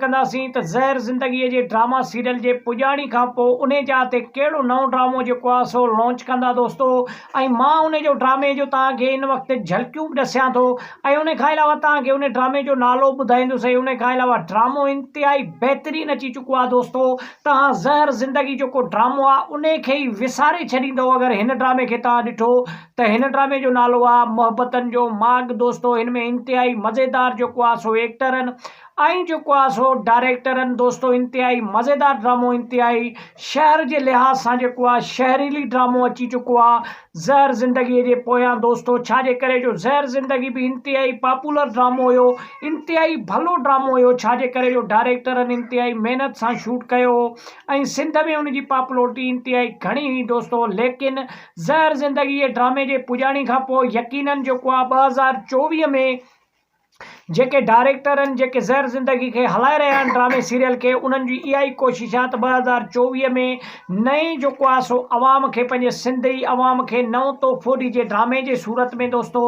कंदासीं त ज़हर ज़िंदगीअ जे ड्रामा सीरियल जे पुॼाणी खां पोइ उन जा ते कहिड़ो नओं ड्रामो जेको आहे सो लॉन्च कंदा दोस्तो। ऐं मां उन जो ड्रामे जो तव्हांखे इन वक़्तु झलकियूं बि ॾसियां थो ऐं उन खां अलावा तव्हांखे उन ड्रामे जो नालो ॿुधाईंदुसि। उन खां अलावा ड्रामो इंतिहाई बहितरीनु अची चुको आहे दोस्तो। तव्हां ज़हर ज़िंदगी जेको ड्रामो आहे उन खे ई विसारे छॾींदो अगरि हिन ड्रामे खे तव्हां ॾिठो त। हिन ड्रामे जो नालो आहे मोहब्बतनि जो माॻ दोस्तो। हिन में इंतिहाई मज़ेदार जेको आहे सो एक्टर आहिनि ऐं जेको आहे सो डायरेक्टर आहिनि दोस्तो। इंतिहाई मज़ेदार ड्रामो, इंतिहाई शहर जे लिहाज़ सां जेको आहे शहरीली ड्रामो अची चुको आहे ज़हर ज़िंदगीअ जे पोयां दोस्तो। छाजे करे जो ज़हर ज़िंदगी बि इंतिहाई पॉपुलर ड्रामो हुयो, इंतिहाई भलो ड्रामो हुयो। छाजे करे जो डायरेक्टरनि इंतिहाई महिनत सां शूट कयो ऐं सिंध में उनजी पॉपुलरिटी इंतिहाई घणी हुई दोस्तो। लेकिन ज़हर ज़िंदगी जे ड्रामे जे पुॼाणी खां पोइ यकीनन जेको आहे 2024 में जेके डायरेक्टर आहिनि जेके ज़हर ज़िंदगी खे हलाए रहिया आहिनि ड्रामे सीरियल खे, उन्हनि जी इहा ई कोशिशि आहे त 2024 में नई जेको आहे सो अवाम खे, पंहिंजे सिंधी अवाम खे नओं तोहफ़ो ॾिजे ड्रामे जे सूरत में दोस्तो।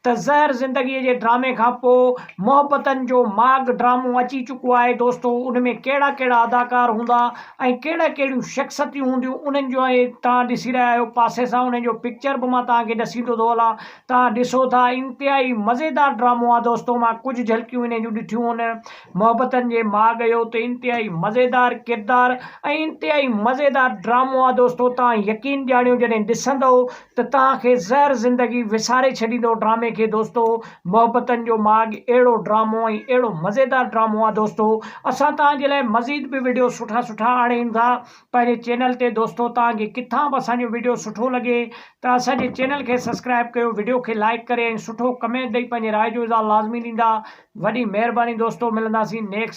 त ज़हर ज़िंदगीअ जे ड्रामे खां पोइ मोहब्बतनि जो माॻ ड्रामो अची चुको आहे दोस्तो। उन में कहिड़ा कहिड़ा अदाकार हूंदा ऐं कहिड़ा कहिड़ियूं शख़्सियतूं हूंदियूं उन्हनि जो तव्हां ॾिसी रहिया आहियो पासे सां। उन जो पिक्चर बि मां तव्हांखे ॾसींदो थो हलां, तव्हां ॾिसो था। इंतिहाई मज़ेदार ड्रामो आहे दोस्तो। मां कुझु झलकियूं इन जूं ॾिठियूं आहिनि मोहब्बतनि जे माॻ जो, त इंतिहाई मज़ेदार किरदार ऐं इंतिहाई मज़ेदार ड्रामो आहे दोस्तो। तव्हां यकीन ॼाणियो जॾहिं ॾिसंदो त तव्हांखे ज़हर ज़िंदगी विसारे छॾींदो ड्रामे खे दोस्तो। मोहब्बतनि जो माॻ अहिड़ो ड्रामो ऐं अहिड़ो मज़ेदार ड्रामो आहे दोस्तो। असां तव्हांजे लाइ मज़ीद बि वीडियो सुठा सुठा आणींदा पंहिंजे चैनल ते दोस्तो। तव्हांखे किथां बि असांजो वीडियो सुठो लॻे त असांजे चैनल खे सब्सक्राइब कयो, वीडियो खे लाइक करे ऐं सुठो कमेंट ॾेई पंहिंजे राय जो इज़हार लाज़मी ॾींदा। वॾी महिरबानी दोस्तो। मिलंदासीं नेक्स्ट